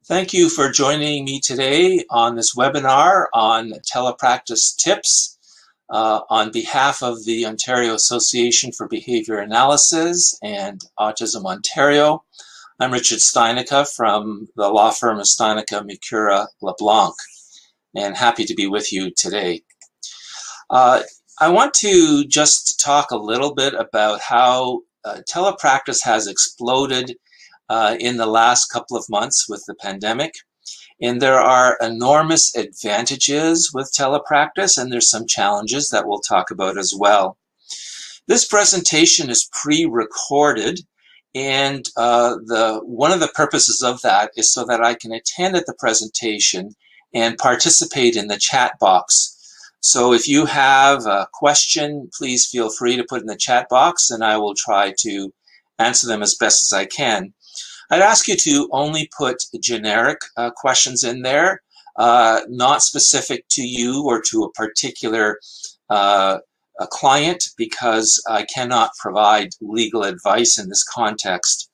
Thank you for joining me today on this webinar on telepractice tips on behalf of the Ontario Association for Behavior Analysis and Autism Ontario. I'm Richard Steinica from the law firm of Steinica, Mikura, LeBlanc, and happy to be with you today. I want to just talk a little bit about how telepractice has exploded in the last couple of months with the pandemic. And there are enormous advantages with telepractice, and there's some challenges that we'll talk about as well. This presentation is pre-recorded, and one of the purposes of that is so that I can attend at the presentation and participate in the chat box. So if you have a question, please feel free to put in the chat box, and I will try to answer them as best as I can. I'd ask you to only put generic questions in there, not specific to you or to a particular a client, because I cannot provide legal advice in this context.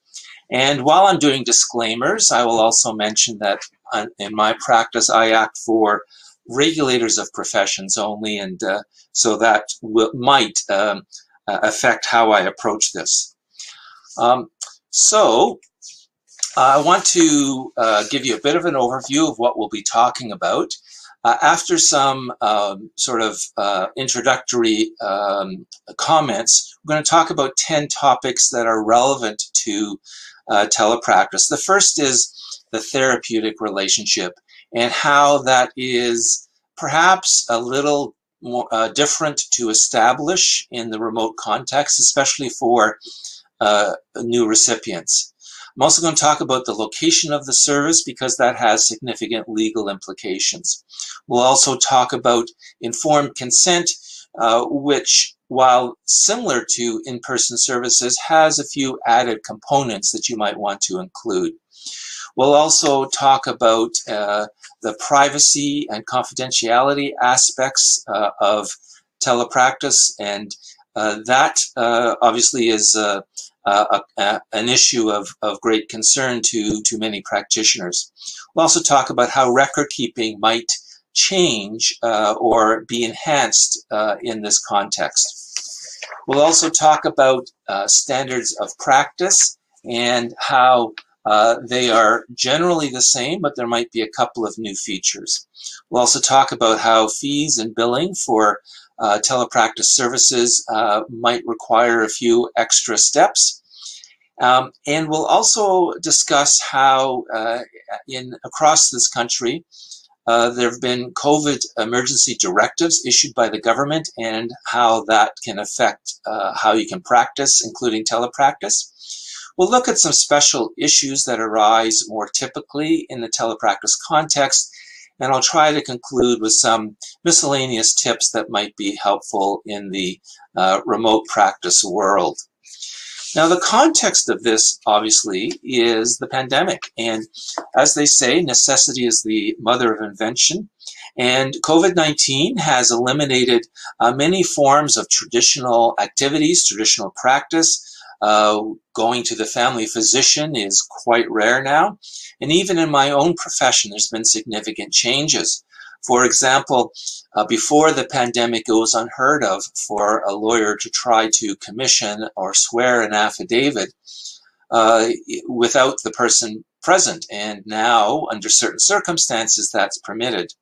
And while I'm doing disclaimers, I will also mention that in my practice, I act for regulators of professions only, and so that might affect how I approach this. I want to give you a bit of an overview of what we'll be talking about. After some introductory comments, we're going to talk about 10 topics that are relevant to telepractice. The first is the therapeutic relationship and how that is perhaps a little more different to establish in the remote context, especially for new recipients. I'm also going to talk about the location of the service because that has significant legal implications. We'll also talk about informed consent, which, while similar to in-person services, has a few added components that you might want to include. We'll also talk about the privacy and confidentiality aspects of telepractice, and that obviously is an issue of great concern to many practitioners. We'll also talk about how record keeping might change or be enhanced in this context. We'll also talk about standards of practice and how they are generally the same, but there might be a couple of new features. We'll also talk about how fees and billing for telepractice services might require a few extra steps. And we'll also discuss how across this country there have been COVID emergency directives issued by the government and how that can affect how you can practice, including telepractice. We'll look at some special issues that arise more typically in the telepractice context, and I'll try to conclude with some miscellaneous tips that might be helpful in the remote practice world. Now, the context of this, obviously, is the pandemic. And as they say, necessity is the mother of invention. And COVID-19 has eliminated many forms of traditional activities, traditional practice. Going to the family physician is quite rare now. And even in my own profession, there's been significant changes. For example, before the pandemic, it was unheard of for a lawyer to try to commission or swear an affidavit without the person present. And now, under certain circumstances, that's permitted.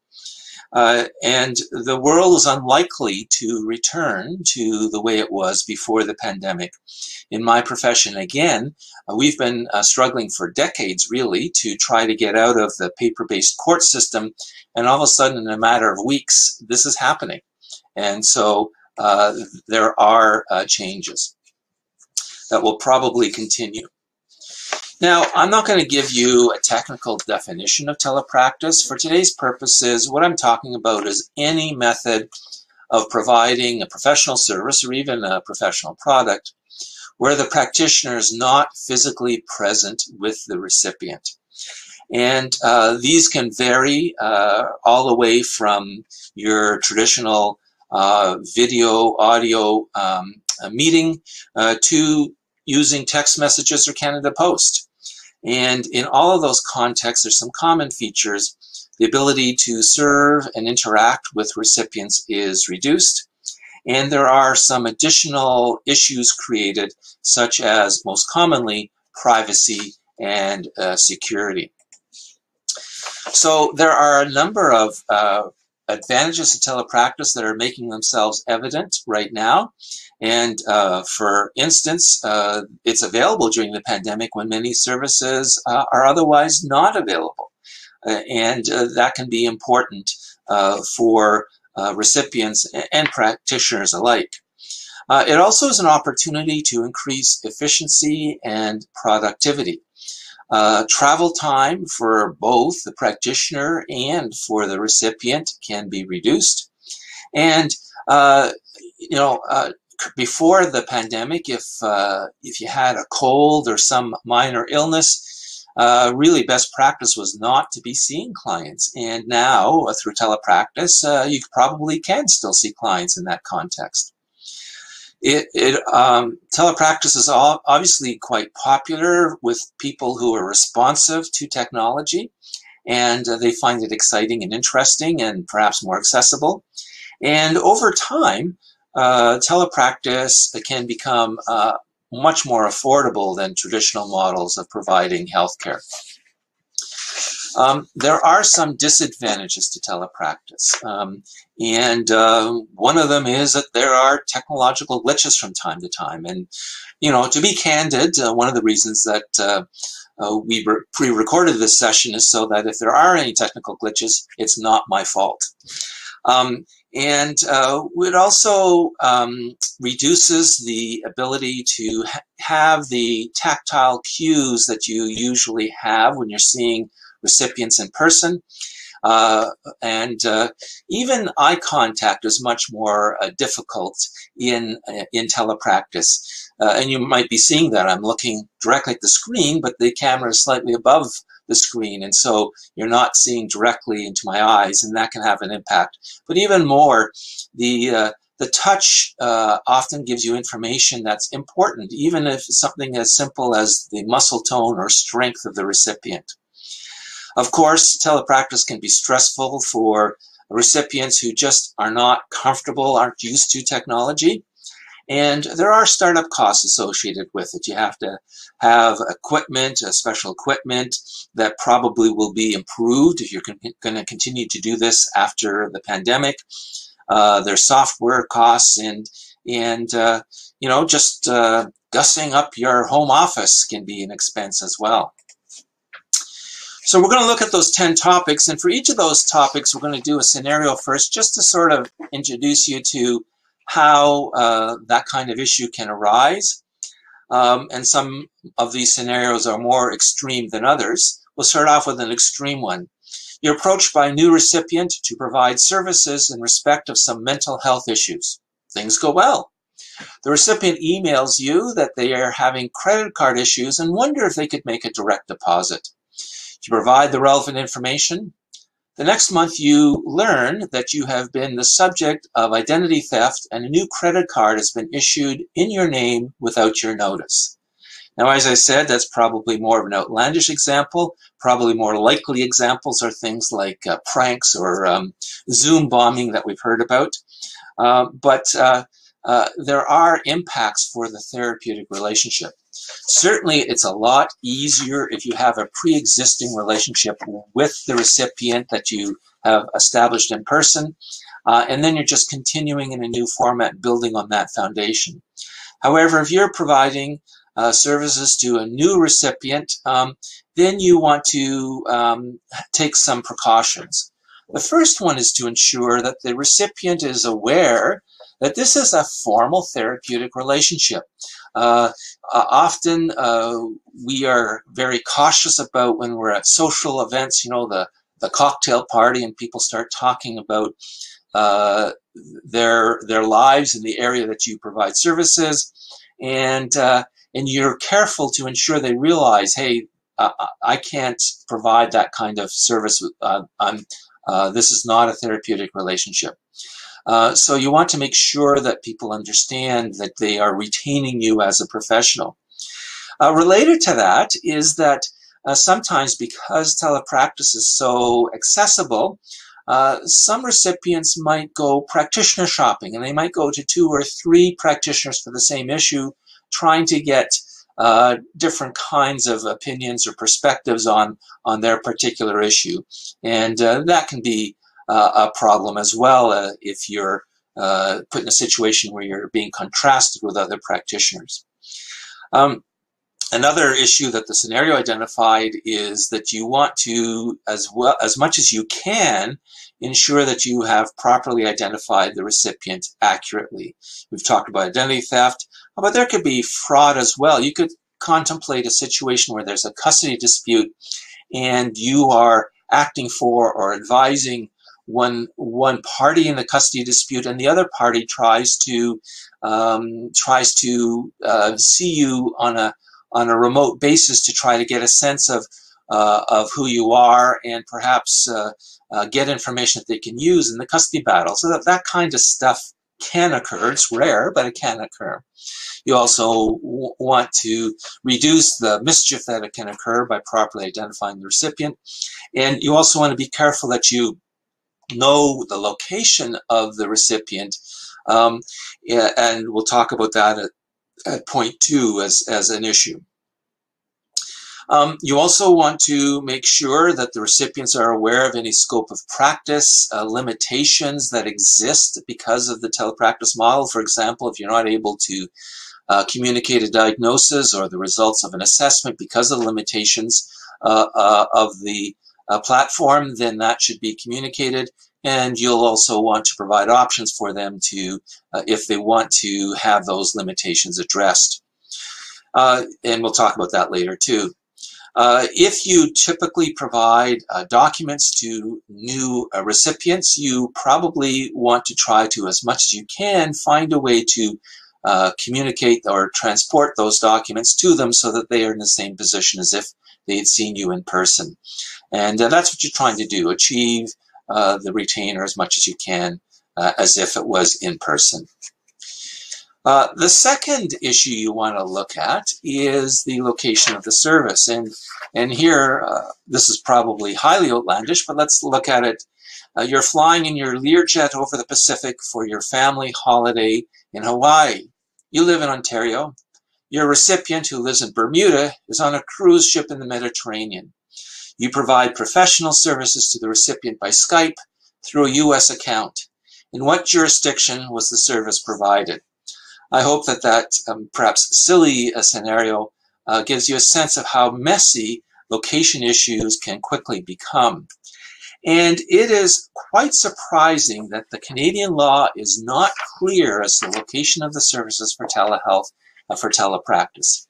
And the world is unlikely to return to the way it was before the pandemic. In my profession, again, we've been struggling for decades, really, to try to get out of the paper-based court system, and all of a sudden, in a matter of weeks, this is happening. And so there are changes that will probably continue. Now, I'm not going to give you a technical definition of telepractice. For today's purposes, what I'm talking about is any method of providing a professional service or even a professional product where the practitioner is not physically present with the recipient. And these can vary all the way from your traditional video, audio meeting to using text messages or Canada Post. And in all of those contexts, there's some common features. The ability to serve and interact with recipients is reduced. And there are some additional issues created, such as, most commonly, privacy and security. So there are a number of advantages to telepractice that are making themselves evident right now. And for instance, it's available during the pandemic when many services are otherwise not available. And that can be important for recipients and practitioners alike. It also is an opportunity to increase efficiency and productivity. Travel time for both the practitioner and for the recipient can be reduced. And, before the pandemic, if you had a cold or some minor illness, really best practice was not to be seeing clients. And now, through telepractice, you probably can still see clients in that context. Telepractice is obviously quite popular with people who are responsive to technology, and they find it exciting and interesting and perhaps more accessible. And over time, telepractice can become much more affordable than traditional models of providing healthcare. There are some disadvantages to telepractice, and one of them is that there are technological glitches from time to time. And, to be candid, one of the reasons that we pre-recorded this session is so that if there are any technical glitches, it's not my fault. And it also reduces the ability to have the tactile cues that you usually have when you're seeing recipients in person. Even eye contact is much more difficult in telepractice. And you might be seeing that. I'm looking directly at the screen, but the camera is slightly above the screen, and so you're not seeing directly into my eyes, and that can have an impact. But even more, the touch often gives you information that's important, even if it's something as simple as the muscle tone or strength of the recipient. Of course, telepractice can be stressful for recipients who just are not comfortable, aren't used to technology. And there are startup costs associated with it. You have to have equipment, special equipment that probably will be improved if you're going to continue to do this after the pandemic. There's software costs and just gussing up your home office can be an expense as well. So we're going to look at those 10 topics, and for each of those topics, we're going to do a scenario first, just to sort of introduce you to how that kind of issue can arise. And some of these scenarios are more extreme than others. We'll start off with an extreme one. You're approached by a new recipient to provide services in respect of some mental health issues. Things go well. The recipient emails you that they are having credit card issues and wonder if they could make a direct deposit. You provide the relevant information. The next month, you learn that you have been the subject of identity theft and a new credit card has been issued in your name without your notice. Now, as I said, that's probably more of an outlandish example. Probably more likely examples are things like pranks or Zoom bombing that we've heard about. But there are impacts for the therapeutic relationship. Certainly, it's a lot easier if you have a pre-existing relationship with the recipient that you have established in person, and then you're just continuing in a new format, building on that foundation. However, if you're providing services to a new recipient, then you want to take some precautions. The first one is to ensure that the recipient is aware that this is a formal therapeutic relationship. Often we are very cautious about when we're at social events, the cocktail party, and people start talking about their lives in the area that you provide services, and you're careful to ensure they realize, hey, I can't provide that kind of service. This is not a therapeutic relationship. So you want to make sure that people understand that they are retaining you as a professional. Related to that is that sometimes because telepractice is so accessible, some recipients might go practitioner shopping, and they might go to 2 or 3 practitioners for the same issue, trying to get different kinds of opinions or perspectives on their particular issue. And that can be a problem as well if you're put in a situation where you're being contrasted with other practitioners. Another issue that the scenario identified is that you want to, as much as you can, ensure that you have properly identified the recipient accurately. We've talked about identity theft, but there could be fraud as well. You could contemplate a situation where there's a custody dispute and you are acting for or advising one party in the custody dispute, and the other party tries to see you on a remote basis to try to get a sense of who you are and perhaps get information that they can use in the custody battle. So that kind of stuff can occur. It's rare, but it can occur. You also want to reduce the mischief that it can occur by properly identifying the recipient. And you also want to be careful that you know the location of the recipient. And we'll talk about that at point 2 as an issue. You also want to make sure that the recipients are aware of any scope of practice limitations that exist because of the telepractice model. For example, if you're not able to communicate a diagnosis or the results of an assessment because of the limitations of the platform, then that should be communicated. And you'll also want to provide options for them to, if they want to have those limitations addressed. And we'll talk about that later too. If you typically provide documents to new recipients, you probably want to try to, as much as you can, find a way to communicate or transport those documents to them so that they are in the same position as if they had seen you in person. And that's what you're trying to do, achieve the retainer as much as you can as if it was in person. The second issue you want to look at is the location of the service. And here, this is probably highly outlandish, but let's look at it. You're flying in your Learjet over the Pacific for your family holiday in Hawaii. You live in Ontario. Your recipient, who lives in Bermuda, is on a cruise ship in the Mediterranean. You provide professional services to the recipient by Skype through a U.S. account. In what jurisdiction was the service provided? I hope that perhaps silly scenario gives you a sense of how messy location issues can quickly become. And it is quite surprising that the Canadian law is not clear as to the location of the services for telehealth, for telepractice.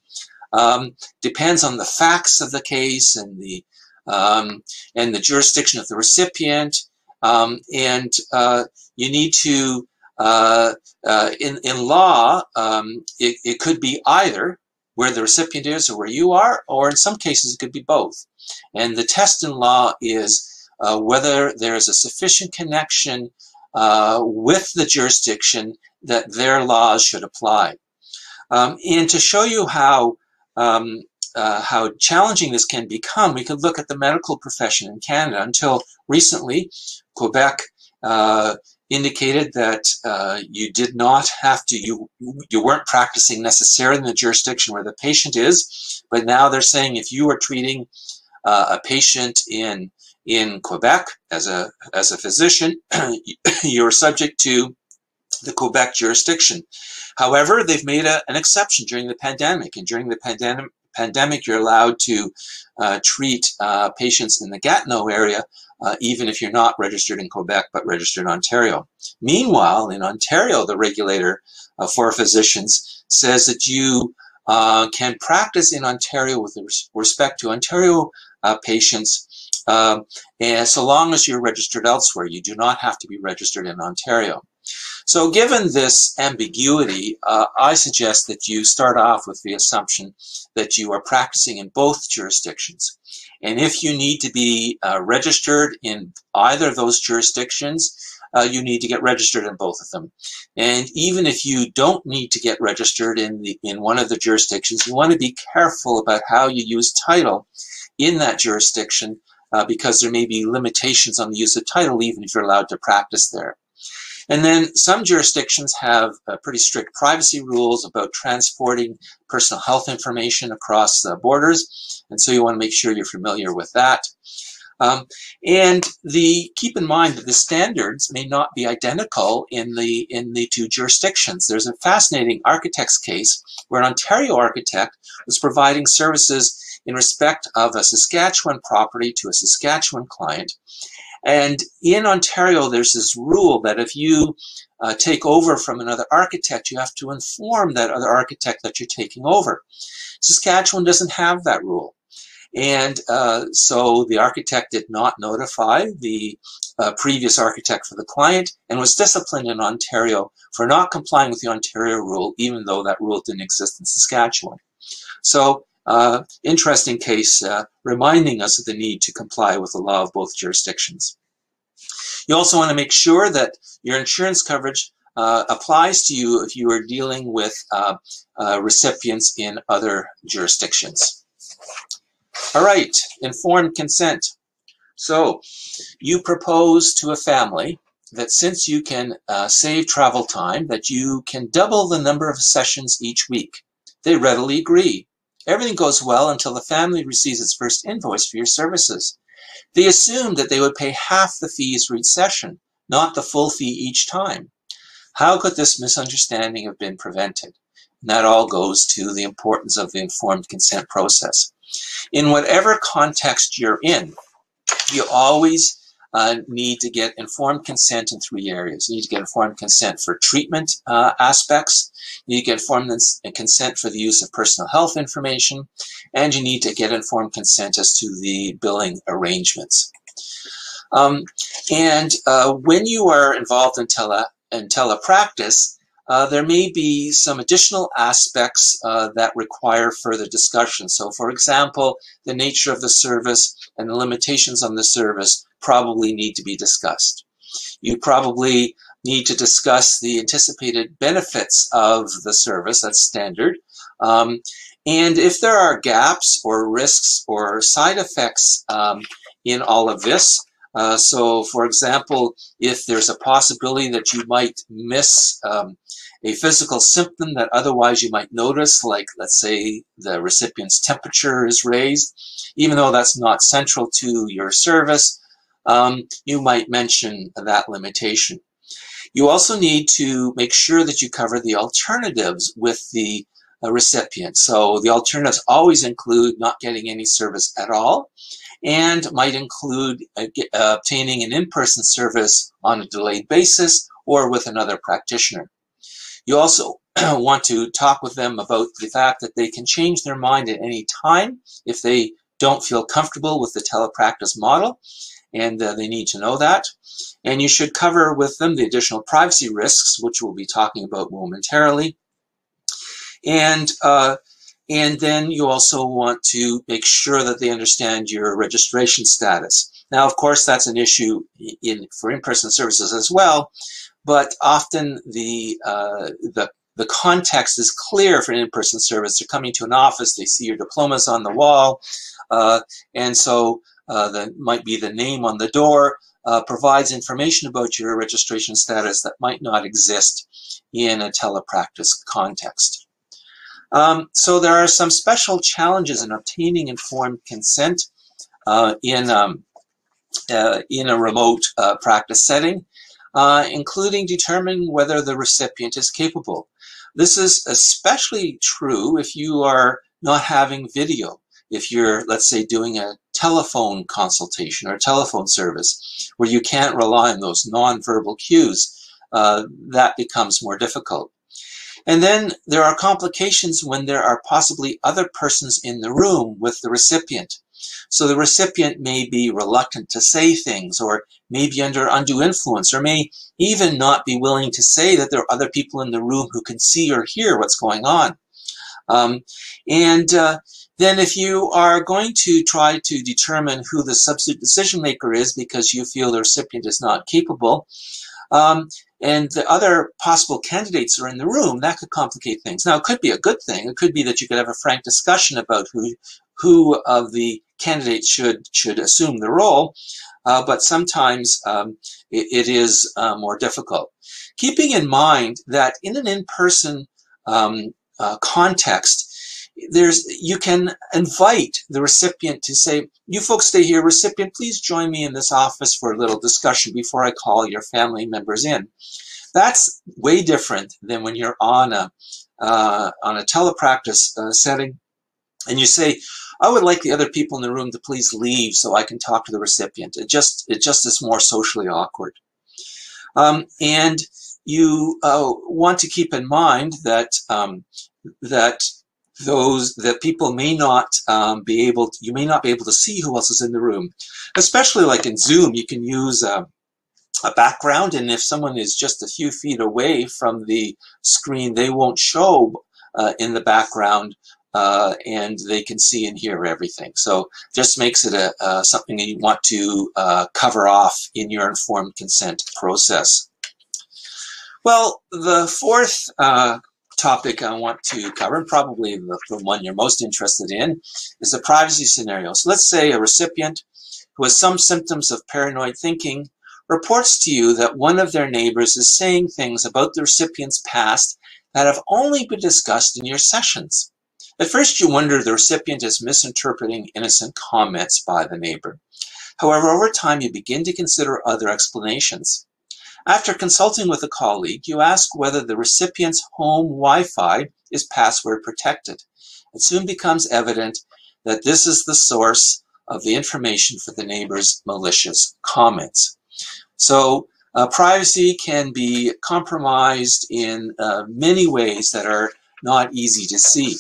Depends on the facts of the case and the jurisdiction of the recipient. You need to, in law, it could be either where the recipient is or where you are, or in some cases it could be both. And the test in law is whether there is a sufficient connection with the jurisdiction that their laws should apply. And to show you how challenging this can become, we could look at the medical profession in Canada. Until recently, Quebec indicated that you did not have to, you weren't practicing necessarily in the jurisdiction where the patient is, but now they're saying if you are treating a patient in Quebec as a physician, you're subject to the Quebec jurisdiction. However, they've made an exception during the pandemic, and during the pandemic, you're allowed to treat patients in the Gatineau area, even if you're not registered in Quebec but registered in Ontario. Meanwhile, in Ontario, the regulator for physicians says that you can practice in Ontario with respect to Ontario patients, and so long as you're registered elsewhere. You do not have to be registered in Ontario. So given this ambiguity, I suggest that you start off with the assumption that you are practicing in both jurisdictions. And if you need to be registered in either of those jurisdictions, you need to get registered in both of them. And even if you don't need to get registered in one of the jurisdictions, you want to be careful about how you use title in that jurisdiction because there may be limitations on the use of title even if you're allowed to practice there. And then some jurisdictions have pretty strict privacy rules about transporting personal health information across borders, and so you want to make sure you're familiar with that. And keep in mind that the standards may not be identical in the two jurisdictions. There's a fascinating architect's case where an Ontario architect was providing services in respect of a Saskatchewan property to a Saskatchewan client. And in Ontario, there's this rule that if you take over from another architect, you have to inform that other architect that you're taking over. Saskatchewan doesn't have that rule. And so the architect did not notify the previous architect for the client and was disciplined in Ontario for not complying with the Ontario rule, even though that rule didn't exist in Saskatchewan. So interesting case reminding us of the need to comply with the law of both jurisdictions. You also want to make sure that your insurance coverage applies to you if you are dealing with recipients in other jurisdictions. All right, informed consent. So you propose to a family that since you can save travel time, that you can double the number of sessions each week. They readily agree. Everything goes well until the family receives its first invoice for your services. They assumed that they would pay half the fees for each session, not the full fee each time. How could this misunderstanding have been prevented? And that all goes to the importance of the informed consent process. In whatever context you're in, you always need to get informed consent in 3 areas. You need to get informed consent for treatment aspects, you need to get informed consent for the use of personal health information, and you need to get informed consent as to the billing arrangements. When you are involved in telepractice, there may be some additional aspects that require further discussion. So, for example, the nature of the service and the limitations on the service probably need to be discussed. You probably need to discuss the anticipated benefits of the service, that's standard. And if there are gaps or risks or side effects in all of this, so for example, if there's a possibility that you might miss a physical symptom that otherwise you might notice, like let's say the recipient's temperature is raised, even though that's not central to your service, you might mention that limitation. You also need to make sure that you cover the alternatives with the recipient. So the alternatives always include not getting any service at all, and might include obtaining an in-person service on a delayed basis or with another practitioner. You also want to talk with them about the fact that they can change their mind at any time if they don't feel comfortable with the telepractice model, and they need to know that. And you should cover with them the additional privacy risks, which we'll be talking about momentarily. And then you also want to make sure that they understand your registration status. Now, of course, that's an issue for in-person services as well, but often the context is clear for an in-person service. They're coming to an office, they see your diplomas on the wall, and so that might be the name on the door, provides information about your registration status that might not exist in a telepractice context. So there are some special challenges in obtaining informed consent in a remote practice setting, including determining whether the recipient is capable. This is especially true if you are not having video. If you're, let's say, doing a telephone consultation or a telephone service where you can't rely on those nonverbal cues, that becomes more difficult. And then there are complications when there are possibly other persons in the room with the recipient. So the recipient may be reluctant to say things, or may be under undue influence, or may even not be willing to say that there are other people in the room who can see or hear what's going on. Then if you are going to try to determine who the substitute decision maker is because you feel the recipient is not capable, and the other possible candidates are in the room, that could complicate things. Now, it could be a good thing. It could be that you could have a frank discussion about who of the candidates should assume the role, but sometimes it is more difficult. Keeping in mind that in an in-person context, you can invite the recipient to say, you folks stay here, recipient, please join me in this office for a little discussion before I call your family members in. That's way different than when you're on a telepractice setting and you say, I would like the other people in the room to please leave so I can talk to the recipient. It just is more socially awkward. And you want to keep in mind that that people may not be able to see who else is in the room, especially like in Zoom. You can use a background, and if someone is just a few feet away from the screen, they won't show in the background, and they can see and hear everything. So just makes it something that you want to cover off in your informed consent process. Well, the fourth topic I want to cover, and probably the one you're most interested in, is the privacy scenario. So let's say a recipient who has some symptoms of paranoid thinking reports to you that one of their neighbors is saying things about the recipient's past that have only been discussed in your sessions. At first, you wonder the recipient is misinterpreting innocent comments by the neighbor. However, over time, you begin to consider other explanations. After consulting with a colleague, you ask whether the recipient's home Wi-Fi is password protected. It soon becomes evident that this is the source of the information for the neighbor's malicious comments. So privacy can be compromised in many ways that are not easy to see.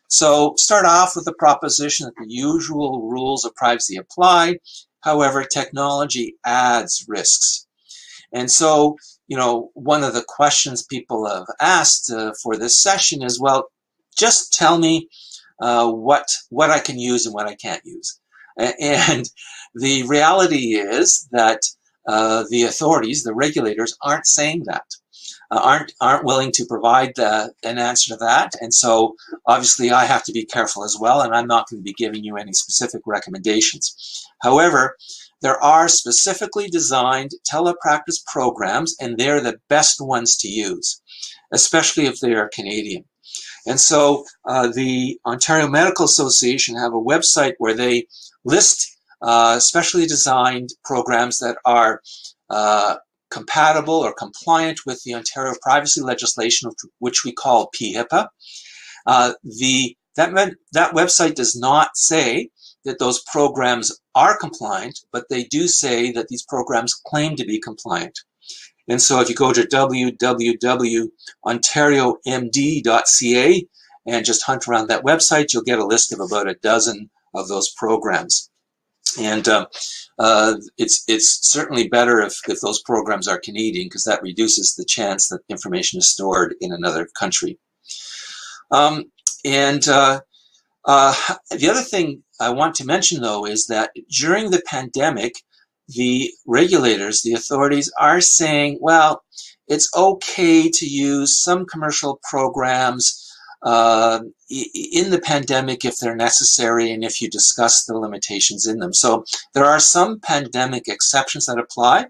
So start off with the proposition that the usual rules of privacy apply. However, technology adds risks. And so, one of the questions people have asked for this session is, well, just tell me what I can use and what I can't use. And the reality is that the authorities, the regulators, aren't saying that, aren't willing to provide an answer to that. And so, obviously, I have to be careful as well, and I'm not going to be giving you any specific recommendations. However, there are specifically designed telepractice programs, and they're the best ones to use, especially if they are Canadian. And so the Ontario Medical Association have a website where they list specially designed programs that are compatible or compliant with the Ontario privacy legislation, which we call PHIPA. That website does not say that those programs are compliant, but they do say that these programs claim to be compliant. And so if you go to www.ontariomd.ca and just hunt around that website, you'll get a list of about a dozen of those programs. And it's certainly better if those programs are Canadian, because that reduces the chance that information is stored in another country. The other thing I want to mention, though, is that during the pandemic, the regulators, the authorities, are saying, well, it's okay to use some commercial programs in the pandemic if they're necessary and if you discuss the limitations in them. So there are some pandemic exceptions that apply.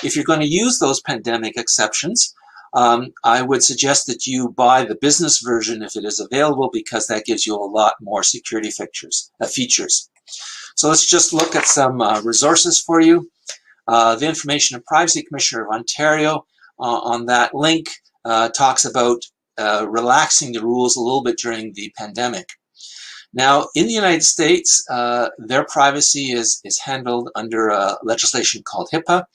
If you're going to use those pandemic exceptions, I would suggest that you buy the business version if it is available, because that gives you a lot more security features. So let's just look at some resources for you. The Information and Privacy Commissioner of Ontario on that link talks about relaxing the rules a little bit during the pandemic. Now, in the United States, their privacy is handled under a legislation called HIPAA.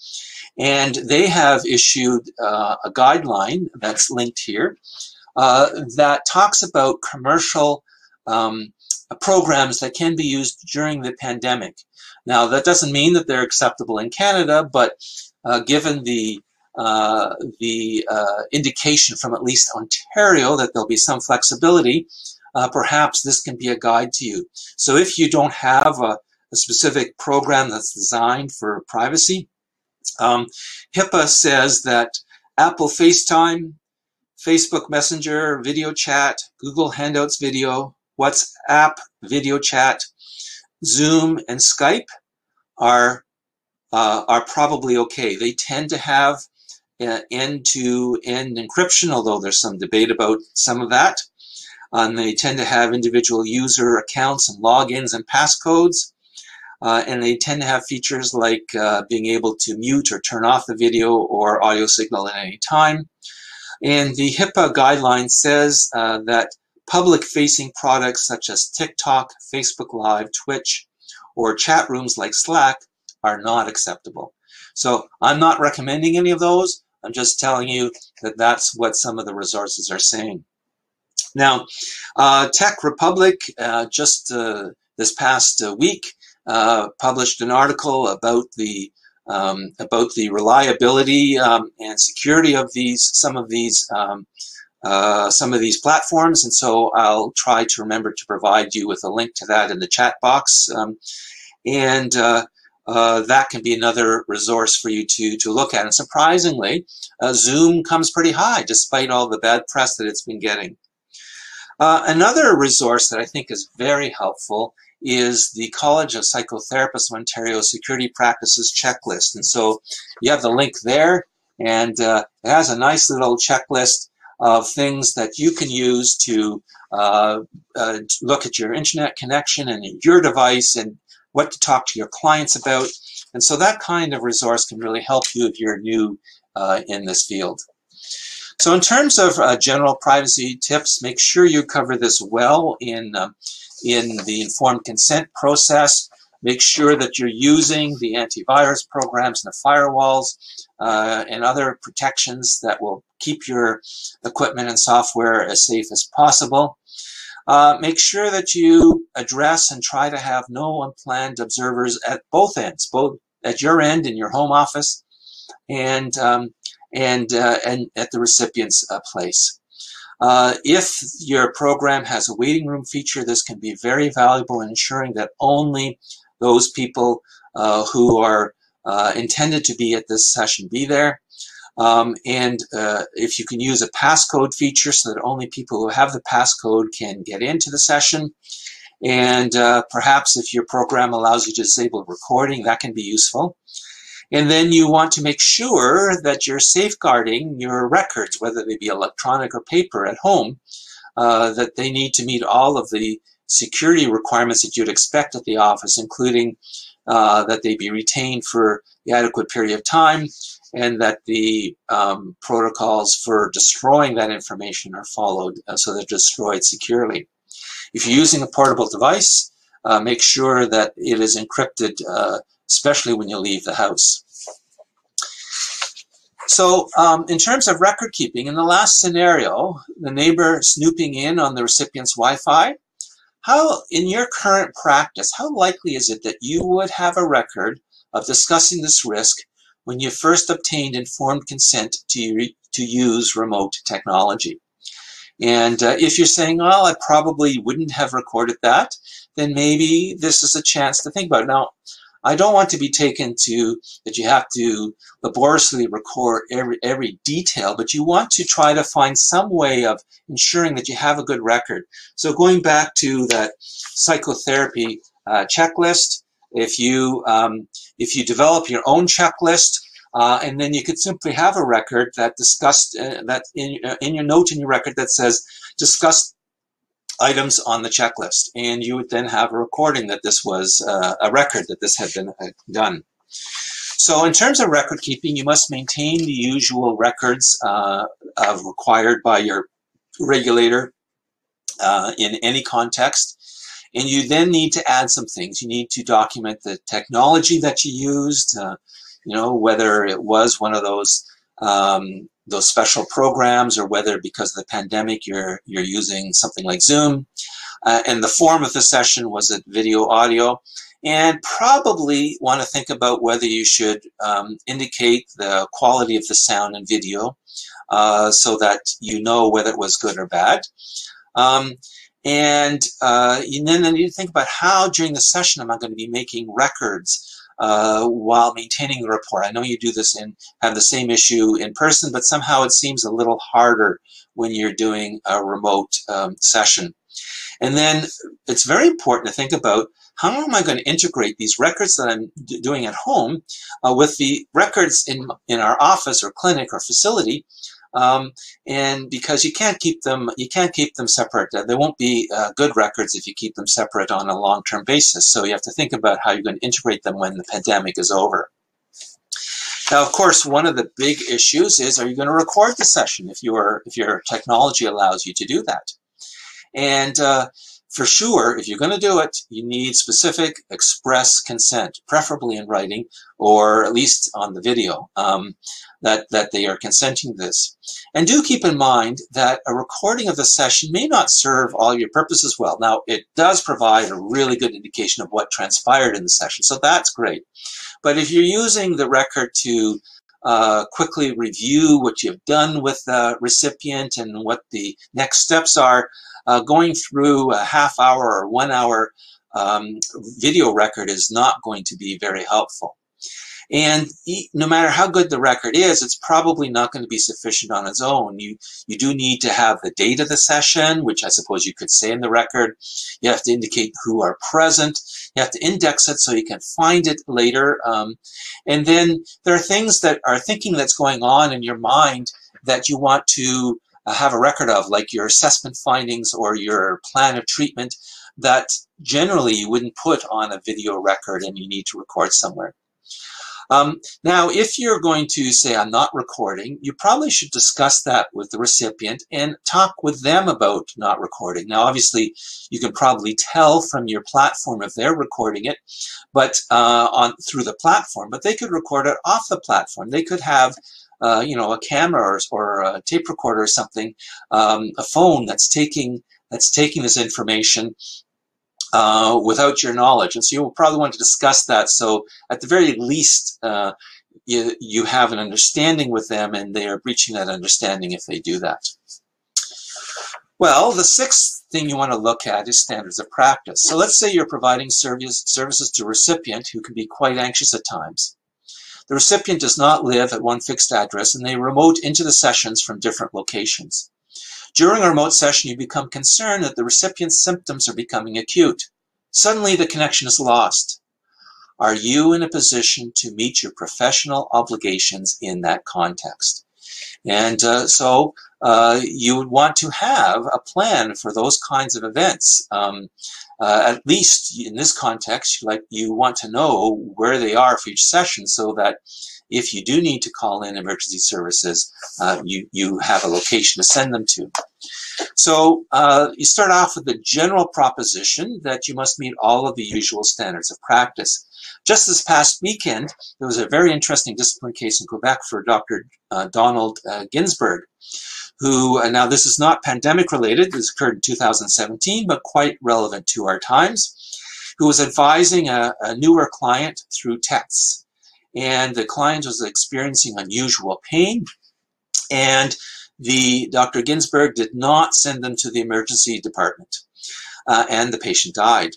And they have issued a guideline that's linked here that talks about commercial programs that can be used during the pandemic. Now, that doesn't mean that they're acceptable in Canada, but given the indication from at least Ontario that there'll be some flexibility, perhaps this can be a guide to you. So if you don't have a specific program that's designed for privacy, HIPAA says that Apple FaceTime, Facebook Messenger video chat, Google Hangouts video, WhatsApp video chat, Zoom, and Skype are probably okay. They tend to have end-to-end encryption, although there's some debate about some of that. They tend to have individual user accounts and logins and passcodes. And they tend to have features like being able to mute or turn off the video or audio signal at any time. And the HIPAA guideline says that public-facing products such as TikTok, Facebook Live, Twitch, or chat rooms like Slack are not acceptable. So I'm not recommending any of those. I'm just telling you that that's what some of the resources are saying. Now, Tech Republic just this past week published an article about the reliability and security of some of these platforms, and so I'll try to remember to provide you with a link to that in the chat box, and that can be another resource for you to look at. And surprisingly, Zoom comes pretty high despite all the bad press that it's been getting. Another resource that I think is very helpful is the College of Psychotherapists of Ontario Security Practices Checklist. And so you have the link there, and it has a nice little checklist of things that you can use to look at your internet connection and your device and what to talk to your clients about. And so that kind of resource can really help you if you're new in this field. So in terms of general privacy tips, make sure you cover this well in the informed consent process. Make sure that you're using the antivirus programs and the firewalls and other protections that will keep your equipment and software as safe as possible. Make sure that you address and try to have no unplanned observers at both ends, both at your end in your home office and at the recipient's place. If your program has a waiting room feature, this can be very valuable in ensuring that only those people who are intended to be at this session be there. If you can use a passcode feature so that only people who have the passcode can get into the session. And perhaps if your program allows you to disable recording, that can be useful. And then you want to make sure that you're safeguarding your records, whether they be electronic or paper at home, that they need to meet all of the security requirements that you'd expect at the office, including that they be retained for the adequate period of time, and that the protocols for destroying that information are followed so they're destroyed securely. If you're using a portable device, make sure that it is encrypted, especially when you leave the house. So in terms of record keeping, in the last scenario, the neighbor snooping in on the recipient's Wi-Fi, in your current practice, how likely is it that you would have a record of discussing this risk when you first obtained informed consent to use remote technology? And if you're saying, well, I probably wouldn't have recorded that, then maybe this is a chance to think about it. Now, I don't want to be taken to that you have to laboriously record every detail, but you want to try to find some way of ensuring that you have a good record. So going back to that psychotherapy checklist, if you develop your own checklist, and then you could simply have a record that discussed that in your note in your record that says discussed items on the checklist, and you would then have a recording that this was a record that this had been done. So in terms of record keeping, you must maintain the usual records required by your regulator in any context, and you then need to add some things. You need to document the technology that you used, whether it was one of those special programs, or whether because of the pandemic you're using something like Zoom, and the form of the session, was it video, audio, and probably want to think about whether you should indicate the quality of the sound and video so that you know whether it was good or bad. And then you need to think about how during the session am I going to be making records while maintaining the rapport. I know you do this and have the same issue in person, but somehow it seems a little harder when you're doing a remote session. And then it's very important to think about, how am I going to integrate these records that I'm doing at home with the records in our office or clinic or facility? And because you can't keep them separate. They won't be good records if you keep them separate on a long-term basis. So you have to think about how you're going to integrate them when the pandemic is over. Now, of course, one of the big issues is, are you going to record the session if your technology allows you to do that? And for sure, if you're going to do it, you need specific express consent, preferably in writing or at least on the video, that they are consenting to this. And do keep in mind that a recording of the session may not serve all your purposes well. Now, it does provide a really good indication of what transpired in the session, so that's great. But if you're using the record to quickly review what you've done with the recipient and what the next steps are, going through a half-hour or 1 hour video record is not going to be very helpful. And no matter how good the record is, it's probably not going to be sufficient on its own. You do need to have the date of the session, which I suppose you could say in the record. You have to indicate who are present. You have to index it so you can find it later. And then there are things that are thinking that's going on in your mind that you want to have a record of, like your assessment findings or your plan of treatment, that generally you wouldn't put on a video record and you need to record somewhere. Now, if you're going to say, I'm not recording, you probably should discuss that with the recipient and talk with them about not recording. Now, obviously, you can probably tell from your platform if they're recording it, but through the platform, but they could record it off the platform. They could have a camera or a tape recorder or something, a phone that's taking this information without your knowledge. And so you'll probably want to discuss that. So at the very least, you have an understanding with them, and they are breaching that understanding if they do that. Well, the sixth thing you want to look at is standards of practice. So let's say you're providing services to a recipient who can be quite anxious at times. The recipient does not live at one fixed address, and they remote into the sessions from different locations. During a remote session, you become concerned that the recipient's symptoms are becoming acute. Suddenly, the connection is lost. Are you in a position to meet your professional obligations in that context? And so you would want to have a plan for those kinds of events. At least in this context, you want to know where they are for each session, so that if you do need to call in emergency services, you have a location to send them to. So you start off with the general proposition that you must meet all of the usual standards of practice. Just this past weekend, there was a very interesting discipline case in Quebec for Dr. Donald Ginsberg, who, now this is not pandemic related, this occurred in 2017, but quite relevant to our times, who was advising a newer client through texts. And the client was experiencing unusual pain, and Dr. Ginsberg did not send them to the emergency department, and the patient died.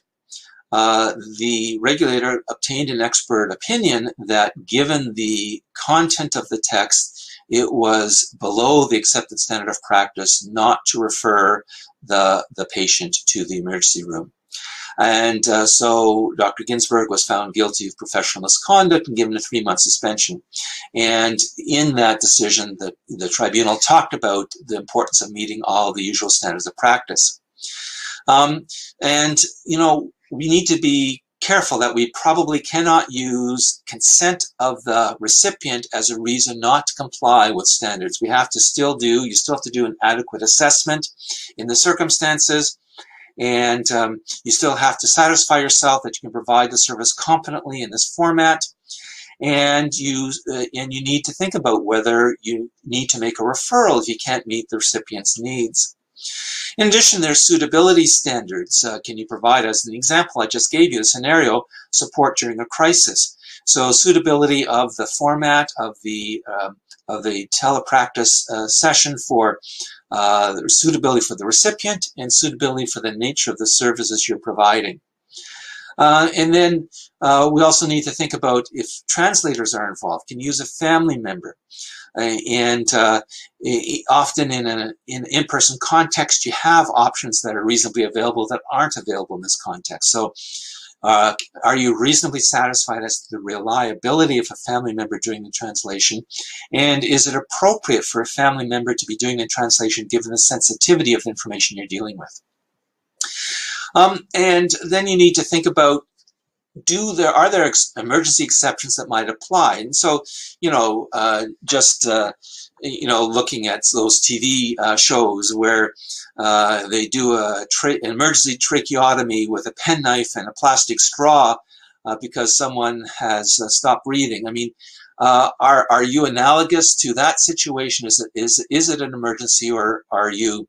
The regulator obtained an expert opinion that, given the content of the text, it was below the accepted standard of practice not to refer the patient to the emergency room. And so Dr. Ginsberg was found guilty of professional misconduct and given a 3-month suspension. And in that decision, the tribunal talked about the importance of meeting all the usual standards of practice. We need to be careful that we probably cannot use consent of the recipient as a reason not to comply with standards. You still have to do an adequate assessment in the circumstances, and you still have to satisfy yourself that you can provide the service competently in this format, and you need to think about whether you need to make a referral if you can't meet the recipient's needs. In addition, there's suitability standards. Can you provide, as an example I just gave you, the scenario, support during a crisis? So suitability of the format of the telepractice session, for suitability for the recipient and suitability for the nature of the services you're providing. And then we also need to think about if translators are involved, can you use a family member? Often in an in-person context, you have options that are reasonably available that aren't available in this context. So are you reasonably satisfied as to the reliability of a family member doing the translation? And is it appropriate for a family member to be doing the translation given the sensitivity of the information you're dealing with? And then you need to think about, are there emergency exceptions that might apply? And so, looking at those TV shows where they do an emergency tracheotomy with a penknife and a plastic straw because someone has stopped breathing. I mean, are you analogous to that situation? Is it an emergency, or are you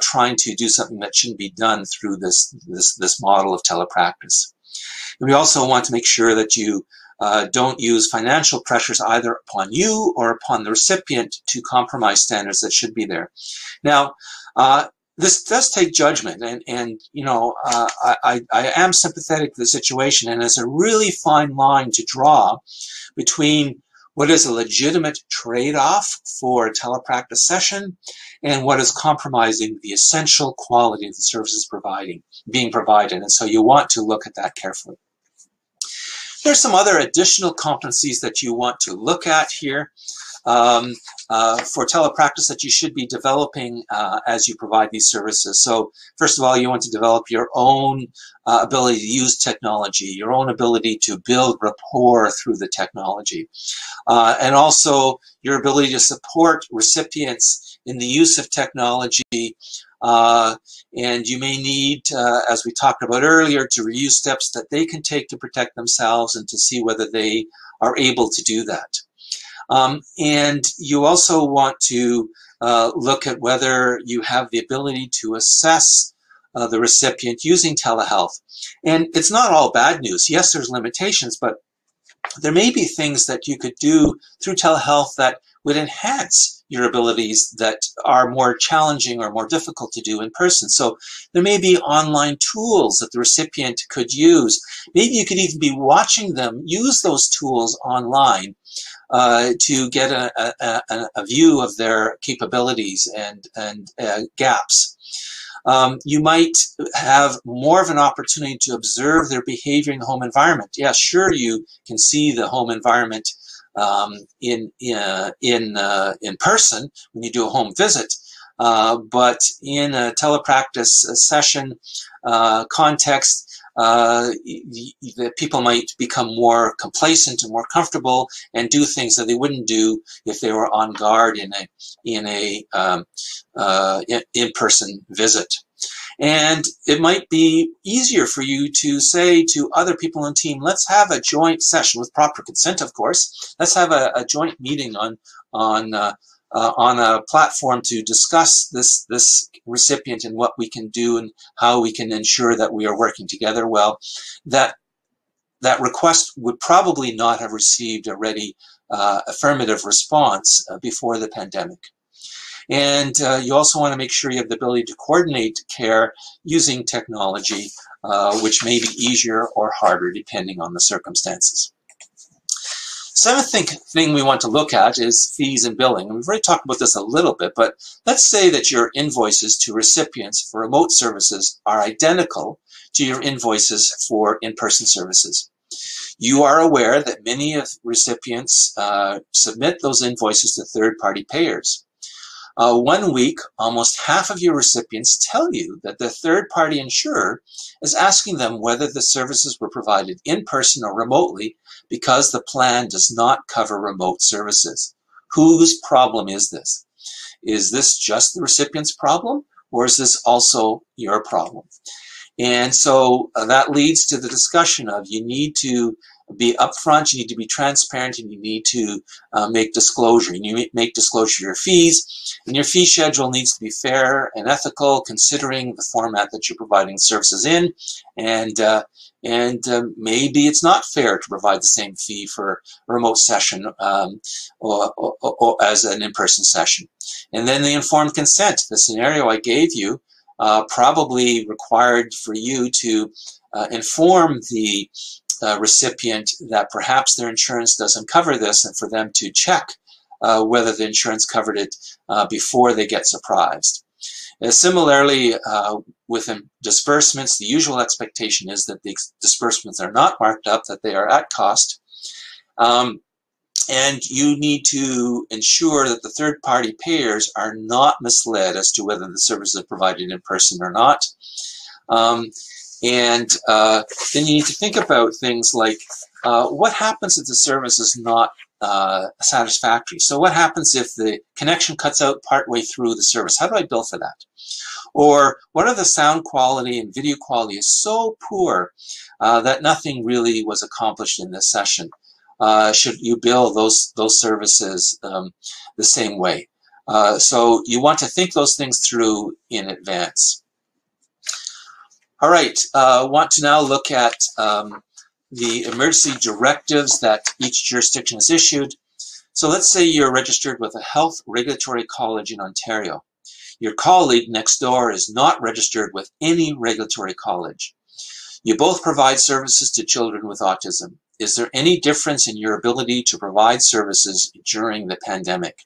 trying to do something that shouldn't be done through this model of telepractice? And we also want to make sure that you don't use financial pressures either upon you or upon the recipient to compromise standards that should be there. Now, this does take judgment, and I am sympathetic to the situation, and it's a really fine line to draw between what is a legitimate trade-off for a telepractice session and what is compromising the essential quality of the services being provided. And so you want to look at that carefully. There's some other additional competencies that you want to look at here for telepractice that you should be developing as you provide these services. So first of all, you want to develop your own ability to use technology, your own ability to build rapport through the technology, and also your ability to support recipients in the use of technology. And you may need, as we talked about earlier, to review steps that they can take to protect themselves and to see whether they are able to do that. And you also want to look at whether you have the ability to assess the recipient using telehealth. And it's not all bad news. Yes, there's limitations, but there may be things that you could do through telehealth that would enhance your abilities that are more challenging or more difficult to do in person. So there may be online tools that the recipient could use. Maybe you could even be watching them use those tools online to get a view of their capabilities and gaps. You might have more of an opportunity to observe their behavior in the home environment. Yeah, sure, you can see the home environment in person when you do a home visit, but in a telepractice session context, the people might become more complacent and more comfortable and do things that they wouldn't do if they were on guard in a in-person visit. And it might be easier for you to say to other people in the team, let's have a joint session with proper consent, of course. Let's have a joint meeting on a platform to discuss this recipient and what we can do and how we can ensure that we are working together well. That request would probably not have received a ready affirmative response before the pandemic. And you also want to make sure you have the ability to coordinate care using technology, which may be easier or harder depending on the circumstances. Seventh thing we want to look at is fees and billing. And we've already talked about this a little bit, but let's say that your invoices to recipients for remote services are identical to your invoices for in-person services. You are aware that many of recipients submit those invoices to third-party payers. 1 week, almost half of your recipients tell you that the third-party insurer is asking them whether the services were provided in person or remotely because the plan does not cover remote services. Whose problem is this? Is this just the recipient's problem, or is this also your problem? And so that leads to the discussion of you need to be upfront, you need to be transparent, and you need to make disclosure. You need to make disclosure of your fees, and your fee schedule needs to be fair and ethical, considering the format that you're providing services in. And maybe it's not fair to provide the same fee for a remote session or as an in-person session. And then the informed consent, the scenario I gave you, probably required for you to inform the recipient that perhaps their insurance doesn't cover this, and for them to check whether the insurance covered it before they get surprised. Similarly, with disbursements, the usual expectation is that the disbursements are not marked up, that they are at cost. And you need to ensure that the third-party payers are not misled as to whether the services are provided in person or not. Then you need to think about things like what happens if the service is not satisfactory. So what happens if the connection cuts out partway through the service? How do I bill for that? Or what if the sound quality and video quality is so poor that nothing really was accomplished in this session? Should you bill those services the same way? So you want to think those things through in advance. All right, want to now look at the emergency directives that each jurisdiction has issued. So let's say you're registered with a health regulatory college in Ontario. Your colleague next door is not registered with any regulatory college. You both provide services to children with autism. Is there any difference in your ability to provide services during the pandemic?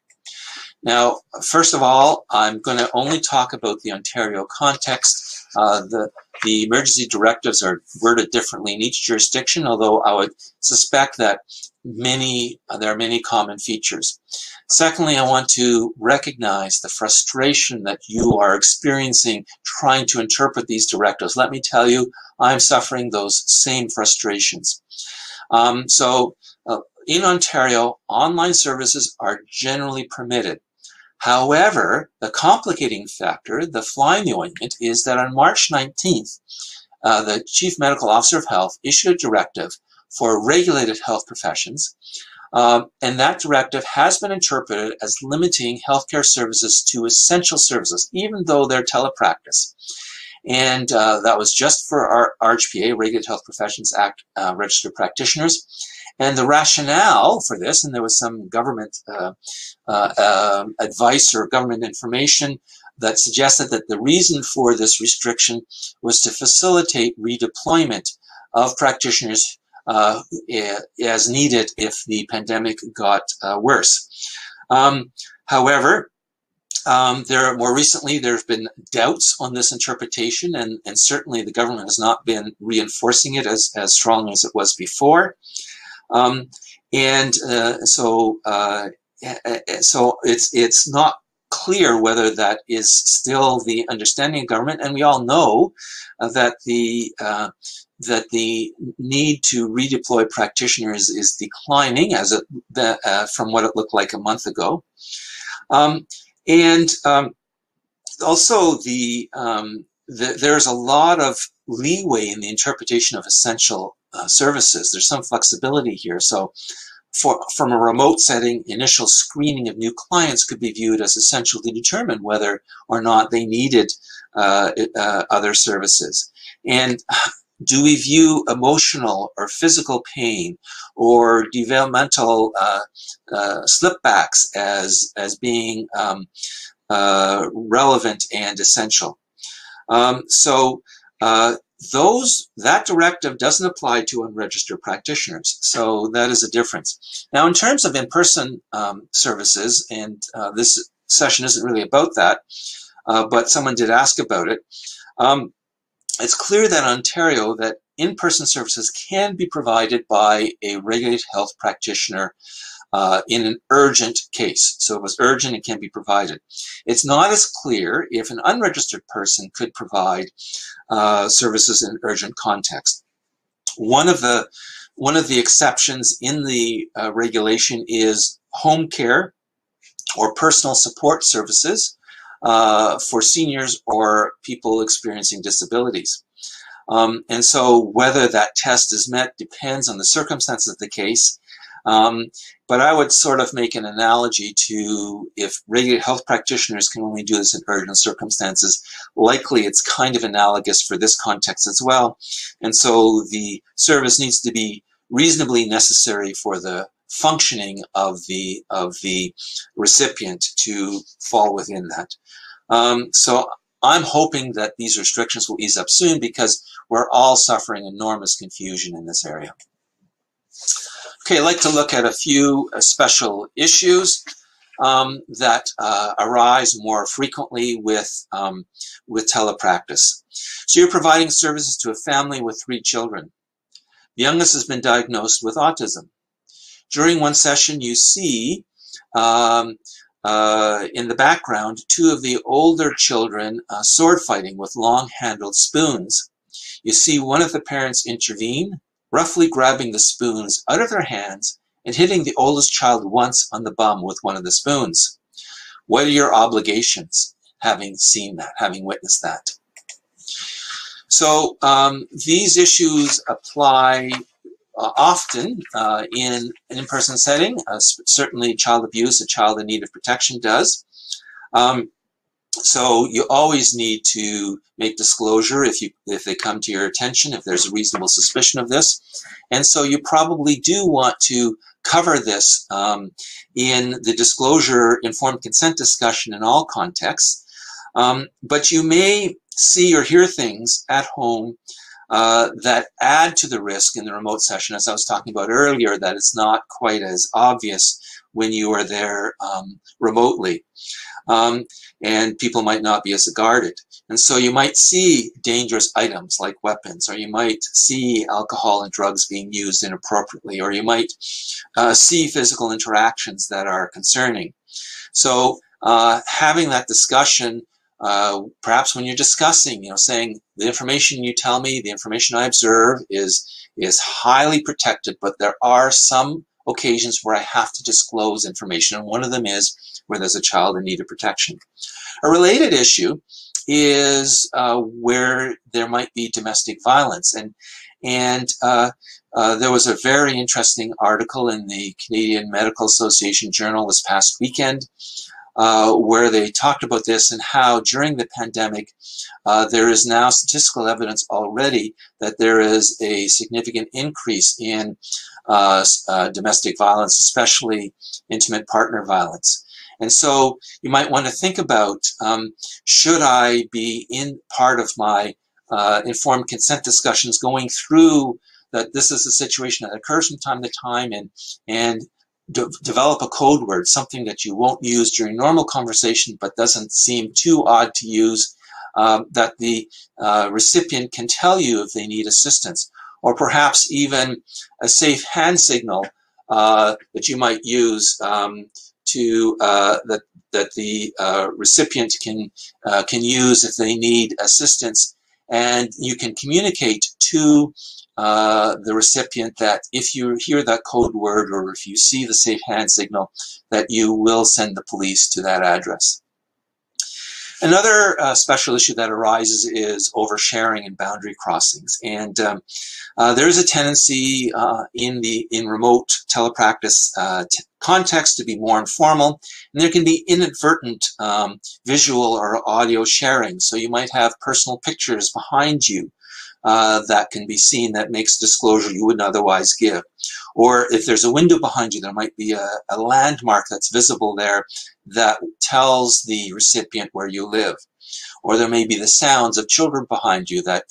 Now, first of all, I'm going to only talk about the Ontario context. The emergency directives are worded differently in each jurisdiction, although I would suspect that there are many common features. Secondly, I want to recognize the frustration that you are experiencing trying to interpret these directives. Let me tell you, I'm suffering those same frustrations. In Ontario, online services are generally permitted. However, the complicating factor, the fly in the ointment, is that on March 19th, the Chief Medical Officer of Health issued a directive for regulated health professions, and that directive has been interpreted as limiting healthcare services to essential services, even though they're telepractice. And that was just for our RHPA, Regulated Health Professions Act, registered practitioners. And the rationale for this, and there was some government advice or government information that suggested that the reason for this restriction was to facilitate redeployment of practitioners as needed if the pandemic got worse. However, more recently, there have been doubts on this interpretation, and certainly the government has not been reinforcing it as strongly as it was before. So it's not clear whether that is still the understanding of government, and we all know that the need to redeploy practitioners is declining from what it looked like a month ago. Also, there's a lot of leeway in the interpretation of essential services. There's some flexibility here. So from a remote setting, initial screening of new clients could be viewed as essential to determine whether or not they needed other services. And do we view emotional or physical pain or developmental slipbacks as being relevant and essential? That directive doesn't apply to unregistered practitioners, so that is a difference. Now, in terms of in-person services, and this session isn't really about that, but someone did ask about it, it's clear that in Ontario that in-person services can be provided by a regulated health practitioner in an urgent case. So it was urgent, it can be provided. It's not as clear if an unregistered person could provide services in an urgent context. One of the exceptions in the regulation is home care or personal support services for seniors or people experiencing disabilities. And so whether that test is met depends on the circumstances of the case. But I would sort of make an analogy to if regulated health practitioners can only do this in urgent circumstances, likely it's kind of analogous for this context as well. And so the service needs to be reasonably necessary for the functioning of the recipient to fall within that. So I'm hoping that these restrictions will ease up soon because we're all suffering enormous confusion in this area. Okay, I'd like to look at a few special issues that arise more frequently with telepractice. So you're providing services to a family with 3 children. The youngest has been diagnosed with autism. During one session, you see in the background 2 of the older children sword fighting with long-handled spoons. You see one of the parents intervene, roughly grabbing the spoons out of their hands and hitting the oldest child once on the bum with one of the spoons. What are your obligations having seen that, having witnessed that? So these issues apply often in an in-person setting. Certainly child abuse, a child in need of protection does. So you always need to make disclosure if they come to your attention, if there's a reasonable suspicion of this. And so you probably do want to cover this in the disclosure informed consent discussion in all contexts. But you may see or hear things at home that add to the risk in the remote session, as I was talking about earlier, that it's not quite as obvious when you are there remotely. And people might not be as guarded. And so you might see dangerous items like weapons, or you might see alcohol and drugs being used inappropriately, or you might see physical interactions that are concerning. So having that discussion, perhaps when you're discussing, saying the information you tell me, the information I observe is highly protected, but there are some occasions where I have to disclose information, and one of them is where there's a child in need of protection. A related issue is where there might be domestic violence, and there was a very interesting article in the Canadian Medical Association Journal this past weekend where they talked about this and how during the pandemic there is now statistical evidence already that there is a significant increase in domestic violence, especially intimate partner violence. And so you might want to think about, should I be in part of my informed consent discussions going through that this is a situation that occurs from time to time, and develop a code word, something that you won't use during normal conversation but doesn't seem too odd to use, that the recipient can tell you if they need assistance, or perhaps even a safe hand signal that you might use that the recipient can use if they need assistance, and you can communicate to the recipient that if you hear that code word or if you see the safe hand signal, that you will send the police to that address. Another special issue that arises is oversharing and boundary crossings, and there is a tendency in remote telepractice context to be more informal, and there can be inadvertent visual or audio sharing. So you might have personal pictures behind you that can be seen that makes disclosure you wouldn't otherwise give. Or if there's a window behind you, there might be a landmark that's visible there that tells the recipient where you live. Or there may be the sounds of children behind you that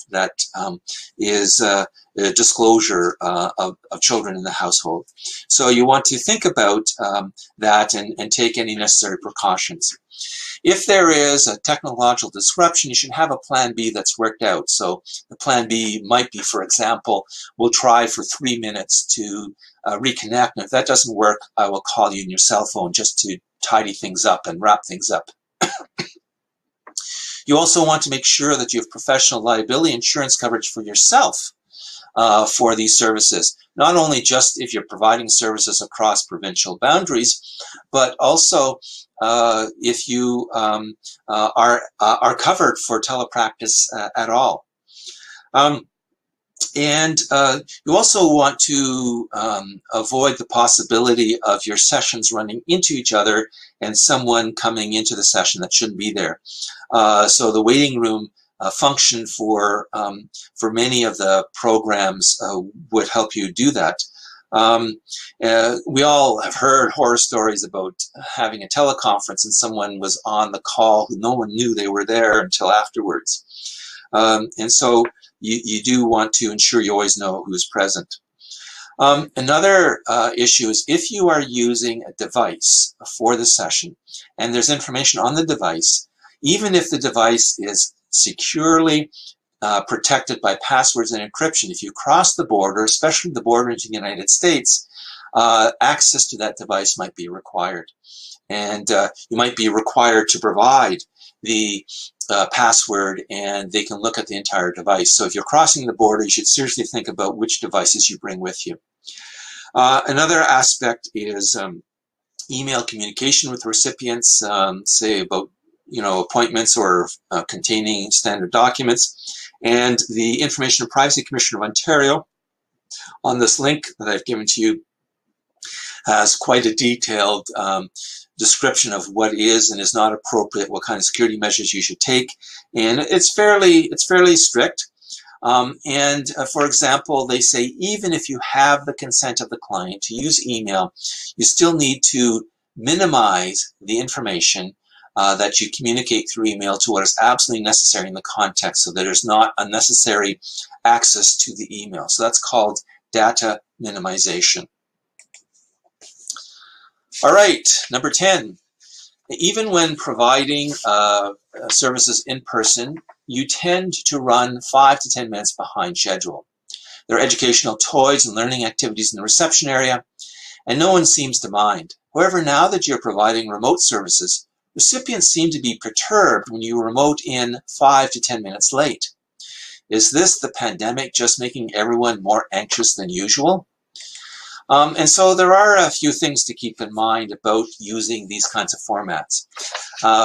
is a disclosure of children in the household. So you want to think about that and take any necessary precautions. If there is a technological disruption, you should have a plan B that's worked out. So the plan B might be, for example, we'll try for 3 minutes to reconnect. And if that doesn't work, I will call you on your cell phone just to tidy things up and wrap things up. You also want to make sure that you have professional liability insurance coverage for yourself for these services. Not only just if you're providing services across provincial boundaries, but also if you are covered for telepractice at all. And you also want to avoid the possibility of your sessions running into each other and someone coming into the session that shouldn't be there. So the waiting room function for many of the programs would help you do that. We all have heard horror stories about having a teleconference and someone was on the call who no one knew they were there until afterwards. And so you do want to ensure you always know who's present. Another issue is if you are using a device for the session and there's information on the device, even if the device is securely protected by passwords and encryption, if you cross the border, especially the border into the United States, access to that device might be required. And you might be required to provide the password, and they can look at the entire device. So if you're crossing the border, you should seriously think about which devices you bring with you. Another aspect is email communication with recipients, say about appointments or containing standard documents. And the Information and Privacy Commission of Ontario, on this link that I've given to you, has quite a detailed description of what is and is not appropriate, what kind of security measures you should take, and it's fairly strict. For example, they say even if you have the consent of the client to use email, you still need to minimize the information that you communicate through email to what is absolutely necessary in the context, so that there's not unnecessary access to the email. So that's called data minimization. All right, number 10. Even when providing services in person, you tend to run 5 to 10 minutes behind schedule. There are educational toys and learning activities in the reception area, and no one seems to mind. However, now that you're providing remote services, recipients seem to be perturbed when you remote in 5 to 10 minutes late. Is this the pandemic just making everyone more anxious than usual? And so there are a few things to keep in mind about using these kinds of formats.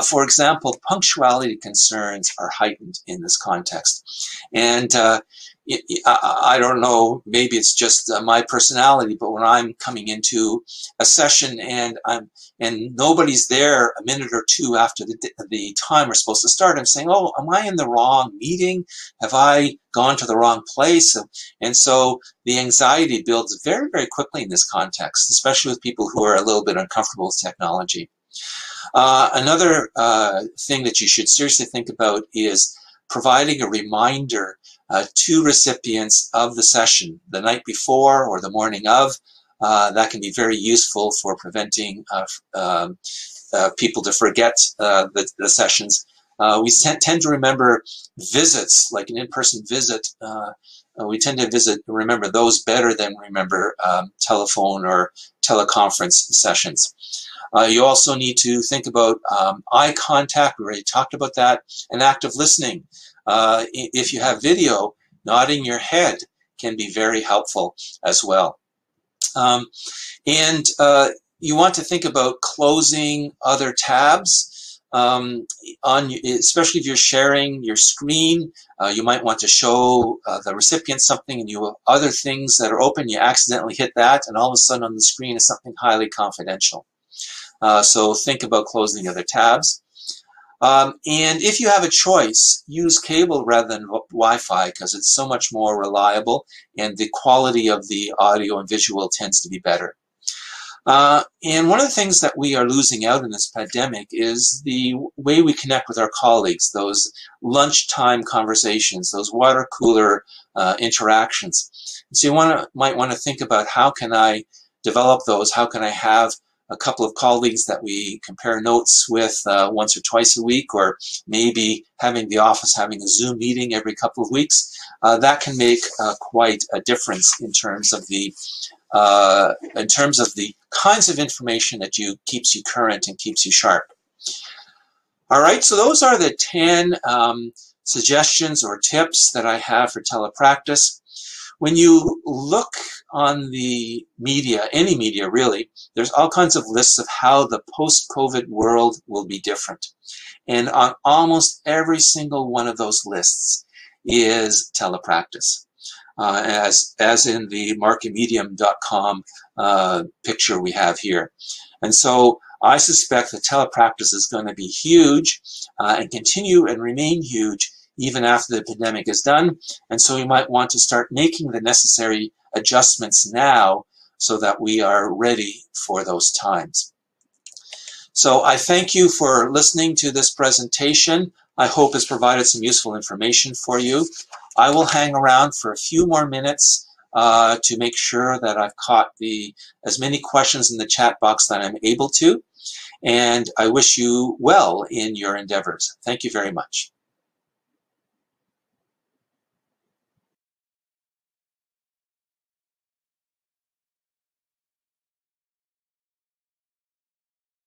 For example, punctuality concerns are heightened in this context. And I don't know, maybe it's just my personality, but when I'm coming into a session and nobody's there a minute or two after the time we're supposed to start, I'm saying, oh, am I in the wrong meeting? Have I gone to the wrong place? And so the anxiety builds very, very quickly in this context, especially with people who are a little bit uncomfortable with technology. Another thing that you should seriously think about is providing a reminder to recipients of the session the night before or the morning of. That can be very useful for preventing people to forget the sessions. We tend to remember visits, like an in-person visit. We tend to remember those better than remember telephone or teleconference sessions. You also need to think about eye contact. We already talked about that. And active listening. If you have video, nodding your head can be very helpful as well. You want to think about closing other tabs, especially if you're sharing your screen. You might want to show the recipient something and you have other things that are open. You accidentally hit that and all of a sudden on the screen is something highly confidential. So think about closing other tabs. And if you have a choice, use cable rather than Wi-Fi because it's so much more reliable and the quality of the audio and visual tends to be better. And one of the things that we are losing out in this pandemic is the way we connect with our colleagues, those lunchtime conversations, those water cooler interactions. So you might want to think about how can I develop those, how can I have a couple of colleagues that we compare notes with once or twice a week, or maybe having the office having a Zoom meeting every couple of weeks. That can make quite a difference in terms of the kinds of information that keeps you current and keeps you sharp. All right, so those are the 10 suggestions or tips that I have for telepractice. When you look on the media, any media really, there's all kinds of lists of how the post-COVID world will be different. And on almost every single one of those lists is telepractice, as in the marketmedium.com picture we have here. And so I suspect that telepractice is going to be huge and continue and remain huge even after the pandemic is done. And so you might want to start making the necessary adjustments now so that we are ready for those times. So I thank you for listening to this presentation. I hope it's provided some useful information for you. I will hang around for a few more minutes to make sure that I've caught as many questions in the chat box that I'm able to. And I wish you well in your endeavors. Thank you very much.